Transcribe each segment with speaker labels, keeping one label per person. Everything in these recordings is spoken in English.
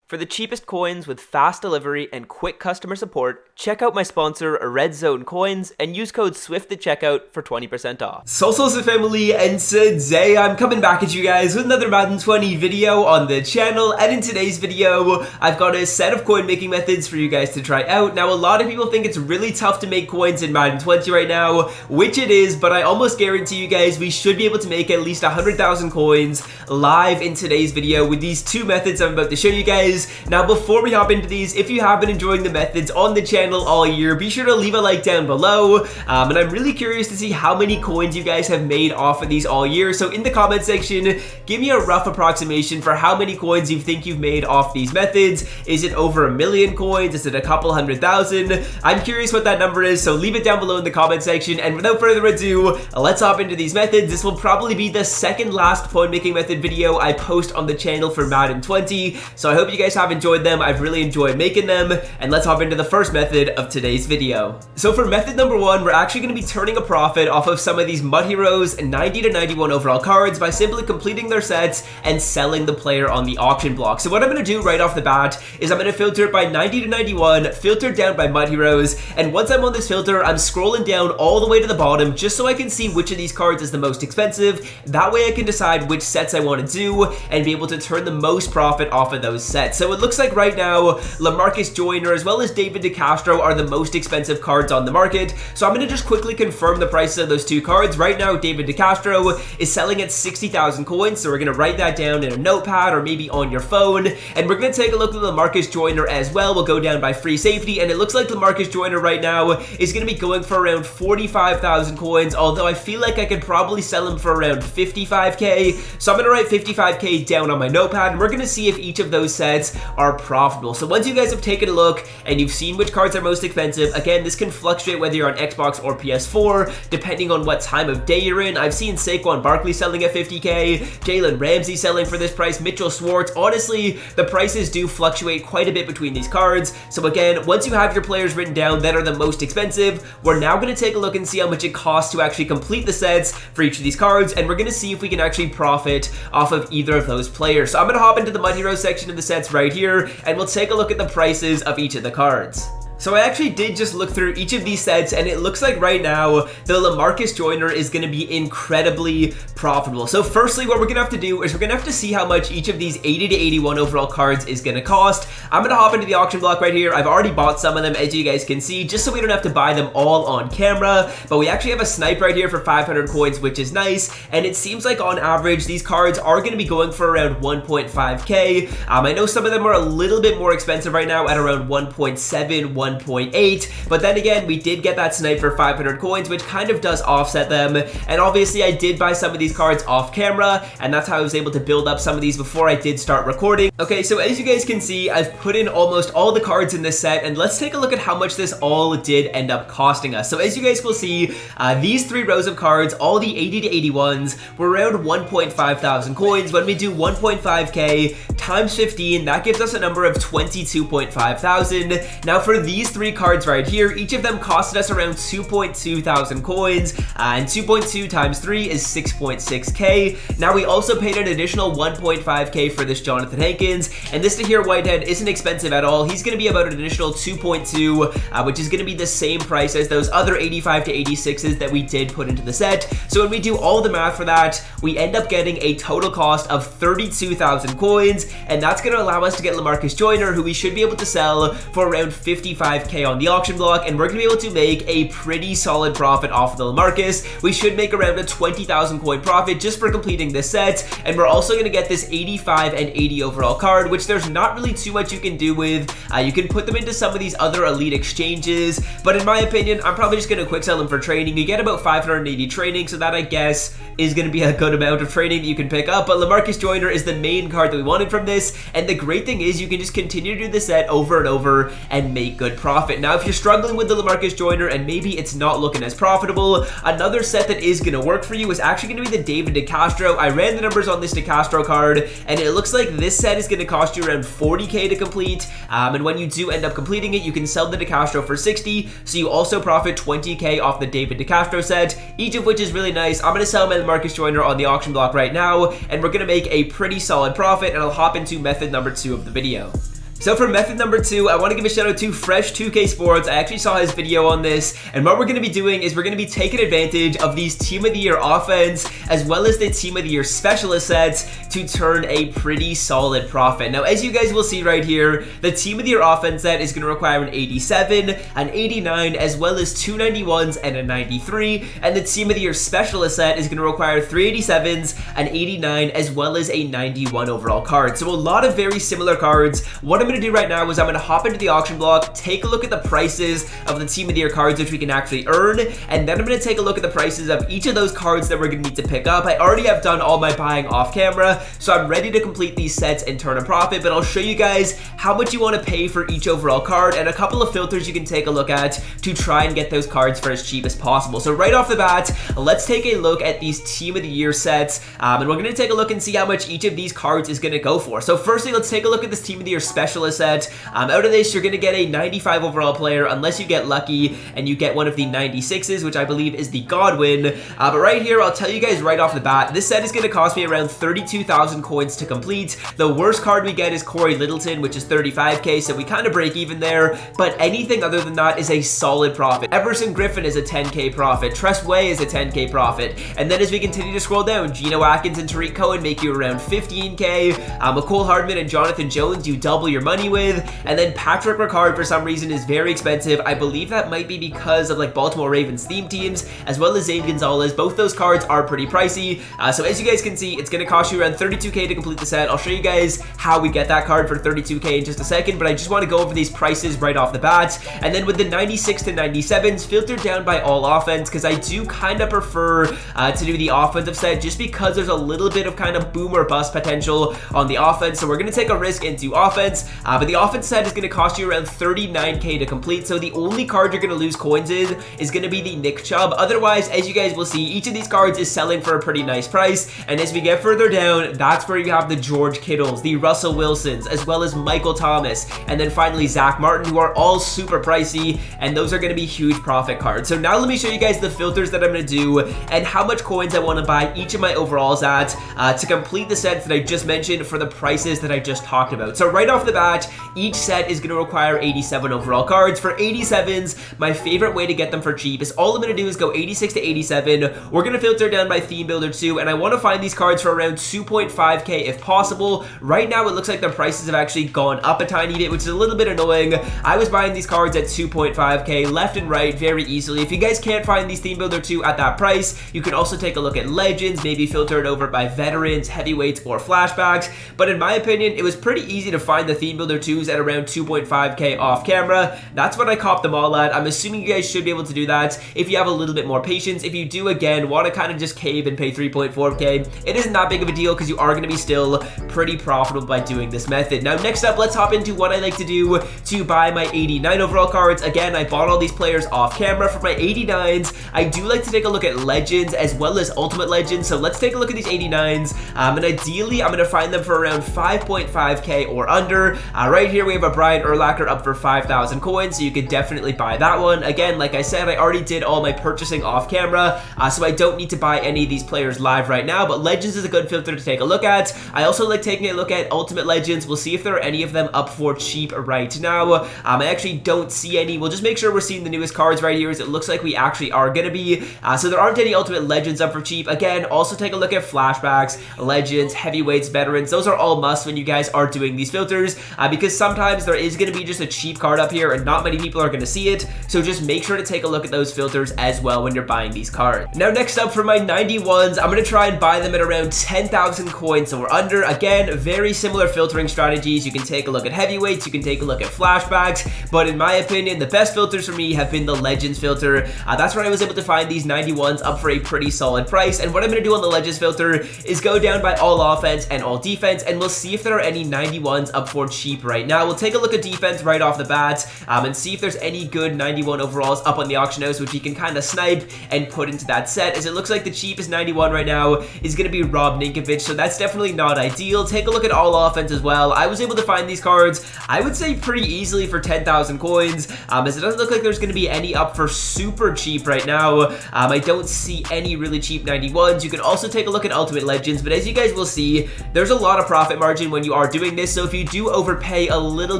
Speaker 1: For the cheapest coins with fast delivery and quick customer support, check out my sponsor, Red Zone Coins, and use code SWIFT at checkout for 20% off.
Speaker 2: Salsa family, and today I'm coming back at you guys with another Madden 20 video on the channel, and in today's video, I've got a set of coin making methods for you guys to try out. Now, a lot of people think it's really tough to make coins in Madden 20 right now, which it is, but I almost guarantee you guys we should be able to make at least 100,000 coins live in today's video with these two methods I'm about to show you guys. Now, before we hop into these, if you have been enjoying the methods on the channel all year, be sure to leave a like down below, and I'm really curious to see how many coins you guys have made off of these all year. So in the comment section, give me a rough approximation for how many coins you think you've made off these methods. Is it over 1 million coins? Is it a couple 100,000? I'm curious what that number is, so leave it down below in the comment section. And without further ado, let's hop into these methods. This will probably be the second last coin making method video I post on the channel for Madden 20, so I hope you guys have enjoyed them. I've really enjoyed making them, and let's hop into the first method of today's video. So for method number one, we're actually going to be turning a profit off of some of these Mud Heroes 90 to 91 overall cards by simply completing their sets and selling the player on the auction block. So what I'm going to do right off the bat is I'm going to filter it by 90 to 91, filtered down by Mud Heroes, and once I'm on this filter, I'm scrolling down all the way to the bottom just so I can see which of these cards is the most expensive. That way I can decide which sets I want to do and be able to turn the most profit off of those sets. So it looks like right now, LaMarcus Joyner as well as David DeCastro are the most expensive cards on the market. So I'm going to just quickly confirm the prices of those two cards. Right now, David DeCastro is selling at 60,000 coins. So we're going to write that down in a notepad or maybe on your phone. And we're going to take a look at LaMarcus Joyner as well. We'll go down by free safety. And it looks like LaMarcus Joyner right now is going to be going for around 45,000 coins. Although I feel like I could probably sell him for around 55k. So I'm going to write 55k down on my notepad. And we're going to see if each of those sets are profitable. So once you guys have taken a look and you've seen which cards are most expensive, again, this can fluctuate whether you're on Xbox or PS4, depending on what time of day you're in. I've seen Saquon Barkley selling at 50k, Jalen Ramsey selling for this price, Mitchell Schwartz. Honestly, the prices do fluctuate quite a bit between these cards. So again, once you have your players written down that are the most expensive, we're now going to take a look and see how much it costs to actually complete the sets for each of these cards, and we're going to see if we can actually profit off of either of those players. So I'm going to hop into the Mud Heroes section of the sets right here, and we'll take a look at the prices of each of the cards. So I actually did just look through each of these sets, and it looks like right now the LaMarcus Joyner is going to be incredibly profitable. So firstly, what we're going to have to do is we're going to have to see how much each of these 80 to 81 overall cards is going to cost. I'm going to hop into the auction block right here. I've already bought some of them, as you guys can see, just so we don't have to buy them all on camera. But we actually have a snipe right here for 500 coins, which is nice. And it seems like on average, these cards are going to be going for around 1.5k. I know some of them are a little bit more expensive right now at around 1.7, 1.8, but then again, we did get that snipe for 500 coins, which kind of does offset them. And obviously, I did buy some of these cards off camera, and that's how I was able to build up some of these before I did start recording. Okay, so as you guys can see, I've put in almost all the cards in this set, and let's take a look at how much this all did end up costing us. So as you guys will see, these three rows of cards, all the 80 to 81s, were around 1.5 thousand coins. When we do 1.5k times 15, that gives us a number of 22.5 thousand. Now for these three cards right here, each of them costed us around 2.2 thousand coins, and 2.2 times 3 is 6.6k. Now we also paid an additional 1.5k for this Jonathan Hankins, and this Tahir Whitehead isn't expensive at all. He's going to be about an additional 2.2, which is going to be the same price as those other 85 to 86s that we did put into the set. So when we do all the math for that, we end up getting a total cost of 32,000 coins, and that's going to allow us to get LaMarcus Joyner, who we should be able to sell for around 55k on the auction block, and we're going to be able to make a pretty solid profit off of the LaMarcus. We should make around a 20,000 coin profit just for completing this set, and we're also going to get this 85 and 80 overall card, which there's not really too much you can do with. You can put them into some of these other elite exchanges, but in my opinion, I'm probably just going to quick sell them for trading. You get about 580 trading, so that I guess is going to be a good amount of trading that you can pick up. But LaMarcus Joyner is the main card that we wanted from this, and the great thing is you can just continue to do the set over and over and make good profit. Now, if you're struggling with the LaMarcus Joyner and maybe it's not looking as profitable, another set that is going to work for you is actually going to be the David DeCastro. I ran the numbers on this DeCastro card, and it looks like this set is going to cost you around 40k to complete, and when you do end up completing it, you can sell the DeCastro for 60, so you also profit 20k off the David DeCastro set, each of which is really nice. I'm going to sell my LaMarcus Joyner on the auction block right now, and we're going to make a pretty solid profit, and I'll hop into method number 2 of the video. So for method number 2, I want to give a shout out to Fresh 2K Sports. I actually saw his video on this, and what we're going to be doing is we're going to be taking advantage of these Team of the Year offense as well as the Team of the Year specialist sets to turn a pretty solid profit. Now, as you guys will see right here, the Team of the Year offense set is going to require an 87, an 89, as well as 291s and a 93, and the Team of the Year specialist set is going to require 387s, an 89, as well as a 91 overall card. So a lot of very similar cards. What I'm going to do right now is I'm going to hop into the auction block, take a look at the prices of the Team of the Year cards which we can actually earn, and then I'm going to take a look at the prices of each of those cards that we're going to need to pick up. I already have done all my buying off camera, so I'm ready to complete these sets and turn a profit, but I'll show you guys how much you want to pay for each overall card and a couple of filters you can take a look at to try and get those cards for as cheap as possible. So right off the bat, let's take a look at these Team of the Year sets, and we're going to take a look and see how much each of these cards is going to go for. So firstly, let's take a look at this Team of the Year specialist set. Out of this, you're going to get a 95 overall player unless you get lucky and you get one of the 96s, which I believe is the Godwin. But right here, I'll tell you guys right off the bat, this set is going to cost me around 32,000 coins to complete. The worst card we get is Corey Littleton, which is 35k, so we kind of break even there, but anything other than that is a solid profit. Everson Griffin is a 10k profit. Tress Way is a 10k profit. And then as we continue to scroll down, Geno Atkins and Tariq Cohen make you around 15k. McCole Hardman and Jonathan Jones, you double your money with. And then Patrick Ricard, for some reason, is very expensive. I believe that might be because of like Baltimore Ravens theme teams, as well as Zane Gonzalez. Both those cards are pretty pricey. So as you guys can see, it's going to cost you around 32k to complete the set. I'll show you guys how we get that card for 32k in just a second, but I just want to go over these prices right off the bat. And then with the 96 to 97s, filtered down by all offense, because I do kind of prefer to do the offensive set just because there's a little bit of kind of boom or bust potential on the offense. So we're going to take a risk into offense, but the offense set is going to cost you around 39k to complete. So the only card you're going to lose coins in is going to be the Nick Chubb. Otherwise, as you guys will see, each of these cards is selling for a pretty nice price. And as we get further down, that's where you have the George Kittles, the Russell Wilsons, as well as Michael Thomas, and then finally Zach Martin, who are all super pricey, and those are going to be huge profit cards. So now let me show you guys the filters that I'm going to do and how much coins I want to buy each of my overalls at to complete the sets that I just mentioned for the prices that I just talked about. So right off the bat, each set is going to require 87 overall cards. For 87s, my favorite way to get them for cheap is all I'm going to do is go 86 to 87. We're going to filter down by Theme Builder 2, and I want to find these cards for around 2.5k if possible. Right now, it looks like the prices have actually gone up a tiny bit, which is a little bit annoying. I was buying these cards at 2.5k left and right very easily. If you guys can't find these Theme Builder 2 at that price, you can also take a look at Legends, maybe filter it over by Veterans, Heavyweights, or Flashbacks. But in my opinion, it was pretty easy to find the Theme Builder 2s at around 2.5k off camera. That's what I copped them all at. I'm assuming you guys should be able to do that if you have a little bit more patience. If you do, again, want to kind of just cave and pay 3.4k, it isn't that big of a deal because you are going to be still pretty profitable by doing this method. Now, next up, let's hop into what I like to do to buy my 89 overall cards. Again, I bought all these players off camera. For my 89s, I do like to take a look at Legends as well as Ultimate Legends. So let's take a look at these 89s, and ideally, I'm going to find them for around 5.5k or under. Right here, we have a Brian Urlacher up for 5,000 coins, so you could definitely buy that one. Again, like I said, I already did all my purchasing off camera, so I don't need to buy any of these players live right now, but Legends is a good filter to take a look at. I also like taking a look at Ultimate Legends. We'll see if there are any of them up for cheap right now. I actually don't see any. We'll just make sure we're seeing the newest cards right here, as it looks like we actually are going to be. So there aren't any Ultimate Legends up for cheap. Again, also take a look at Flashbacks, Legends, Heavyweights, Veterans. Those are all musts when you guys are doing these filters, because sometimes there is going to be just a cheap card up here and not many people are going to see it. So just make sure to take a look at those filters as well when you're buying these cards. Now, next up for my 91s, I'm going to try and buy them at around 10,000 coins or under. Again, very similar filtering strategies. You can take a look at Heavyweights, you can take a look at Flashbacks, but in my opinion, the best filters for me have been the Legends filter. That's where I was able to find these 91s up for a pretty solid price. And what I'm going to do on the Legends filter is go down by all offense and all defense, and we'll see if there are any 91s up for cheap right now. We'll take a look at defense right off the bat and see if there's any good 91 overalls up on the auction house, which you can kind of snipe and put into that set, as it looks like the cheapest 91 right now is going to be Rob Ninkovich, so that's definitely not ideal. Take a look at all offense as well. I was able to find these cards, I would say, pretty easily for 10,000 coins, as it doesn't look like there's going to be any up for super cheap right now. I don't see any really cheap 91s. You can also take a look at Ultimate Legends, but as you guys will see, there's a lot of profit margin when you are doing this, so if you do overpay overpay a little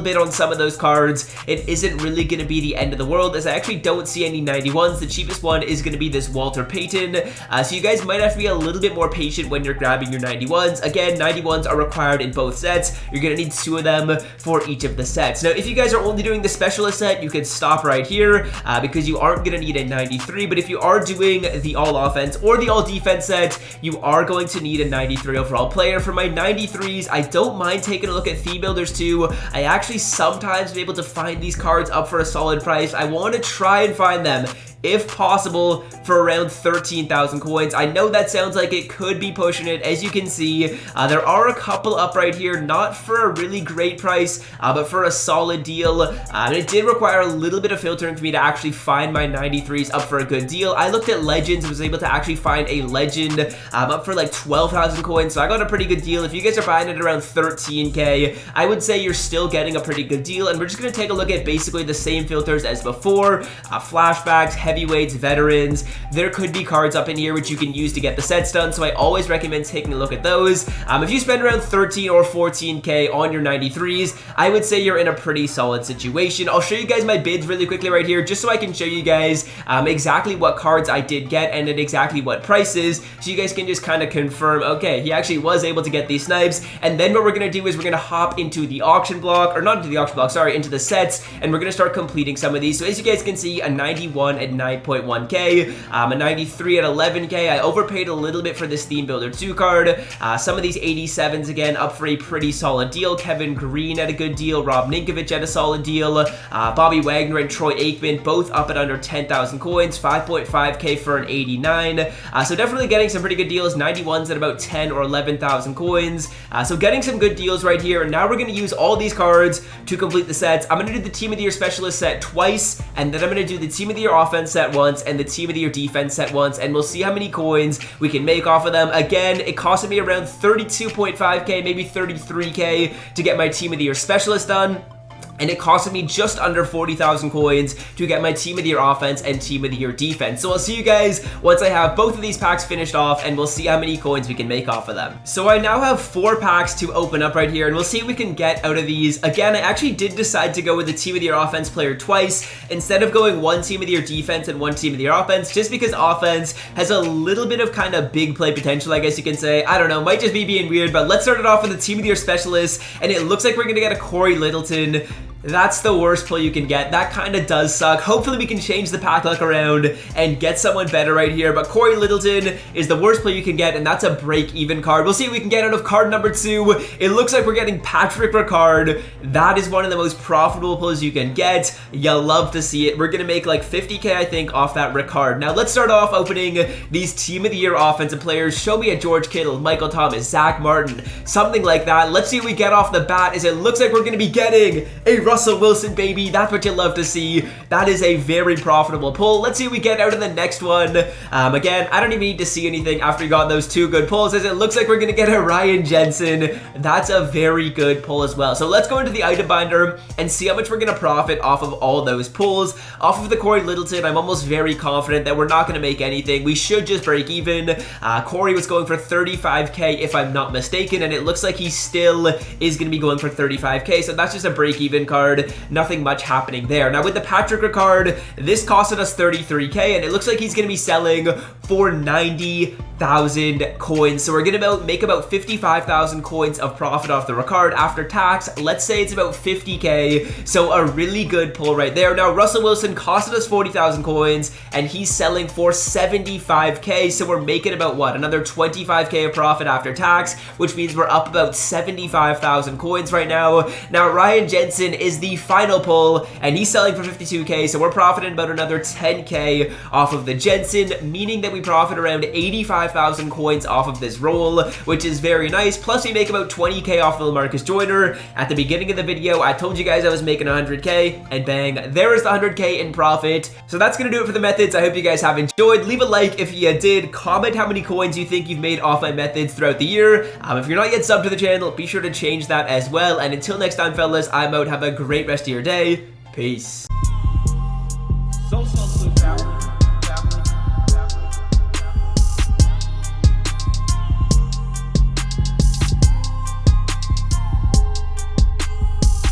Speaker 2: bit on some of those cards, it isn't really going to be the end of the world, as I actually don't see any 91s. The cheapest one is going to be this Walter Payton, so you guys might have to be a little bit more patient when you're grabbing your 91s. Again, 91s are required in both sets. You're going to need 2 of them for each of the sets. Now, if you guys are only doing the specialist set, you can stop right here because you aren't going to need a 93, but if you are doing the all offense or the all defense set, you are going to need a 93 overall player. For my 93s, I don't mind taking a look at theme builders too. I actually sometimes am able to find these cards up for a solid price. I want to try and find them, if possible, for around 13,000 coins. I know that sounds like it could be pushing it. As you can see, there are a couple up right here, not for a really great price, but for a solid deal. And it did require a little bit of filtering for me to actually find my 93s up for a good deal. I looked at legends and was able to actually find a legend up for like 12,000 coins, so I got a pretty good deal. If you guys are buying it around 13k, I would say you're still getting a pretty good deal. And we're just going to take a look at basically the same filters as before. Flashbacks, heavyweights, veterans. There could be cards up in here which you can use to get the sets done, so I always recommend taking a look at those. If you spend around 13 or 14k on your 93s, I would say you're in a pretty solid situation. I'll show you guys my bids really quickly right here, just so I can show you guys exactly what cards I did get and at exactly what prices, so you guys can just kind of confirm, okay, he actually was able to get these snipes. And then what we're going to do is we're going to hop into the auction block, or not into the auction block, sorry, into the sets, and we're going to start completing some of these. So as you guys can see, a 91 at 9.1k, a 93 at 11k. I overpaid a little bit for this Theme Builder 2 card. Some of these 87s again up for a pretty solid deal. Kevin Green at a good deal. Rob Ninkovich at a solid deal. Bobby Wagner and Troy Aikman both up at under 10,000 coins. 5.5k for an 89. So definitely getting some pretty good deals. 91s at about 10 or 11,000 coins. So getting some good deals right here. And now we're going to use all these cards to complete the sets. I'm going to do the Team of the Year Specialist set twice, and then I'm going to do the Team of the Year Offense set once and the Team of the Year Defense set once, and we'll see how many coins we can make off of them. Again, it costed me around 32.5k, maybe 33k to get my Team of the Year Specialist done. And it costed me just under 40,000 coins to get my Team of the Year Offense and Team of the Year Defense. So I'll see you guys once I have both of these packs finished off, and we'll see how many coins we can make off of them. So I now have 4 packs to open up right here, and we'll see what we can get out of these. Again, I actually did decide to go with the Team of the Year Offense player twice, instead of going 1 Team of the Year Defense and 1 Team of the Year Offense, just because offense has a little bit of kind of big play potential, I guess you can say. I don't know, might just be being weird, but let's start it off with the Team of the Year Specialist, and it looks like we're going to get a Corey Littleton. That's the worst pull you can get. That kind of does suck. Hopefully we can change the pack luck around and get someone better right here, but Corey Littleton is the worst pull you can get, and that's a break-even card. We'll see what we can get out of card number 2. It looks like we're getting Patrick Ricard. That is one of the most profitable pulls you can get. You'll love to see it. We're going to make like 50k, I think, off that Ricard. Now let's start off opening these Team of the Year offensive players. Show me a George Kittle, Michael Thomas, Zach Martin, something like that. Let's see what we get off the bat, as it looks like we're going to be getting a Russell Wilson, baby. That's what you love to see. That is a very profitable pull. Let's see what we get out of the next one. Again, I don't even need to see anything after we got those 2 good pulls, as it looks like we're going to get a Ryan Jensen. That's a very good pull as well. So let's go into the item binder and see how much we're going to profit off of all those pulls. Off of the Corey Littleton, I'm almost very confident that we're not going to make anything. We should just break even. Corey was going for 35k if I'm not mistaken, and it looks like he still is going to be going for 35k, so that's just a break even card. Nothing much happening there. Now with the Patrick Ricard, this costed us 33k, and it looks like he's going to be selling for 90,000 coins. So we're going to make about 55,000 coins of profit off the Ricard after tax. Let's say it's about 50k, so a really good pull right there. Now Russell Wilson costed us 40,000 coins, and he's selling for 75k, so we're making about what, another 25k of profit after tax, which means we're up about 75,000 coins right now. Now Ryan Jensen is the final pull, and he's selling for 52k, so we're profiting about another 10k off of the Jensen, meaning that we profit around 85,000 coins off of this roll, which is very nice. Plus we make about 20k off of LaMarcus Joyner. At the beginning of the video, I told you guys I was making 100k, and bang, there is the 100k in profit. So that's gonna do it for the methods. I hope you guys have enjoyed. Leave a like if you did. Comment how many coins you think you've made off my methods throughout the year. If you're not yet subbed to the channel, be sure to change that as well. And until next time, fellas, I'm out. Have a great rest of your day. Peace.
Speaker 3: So,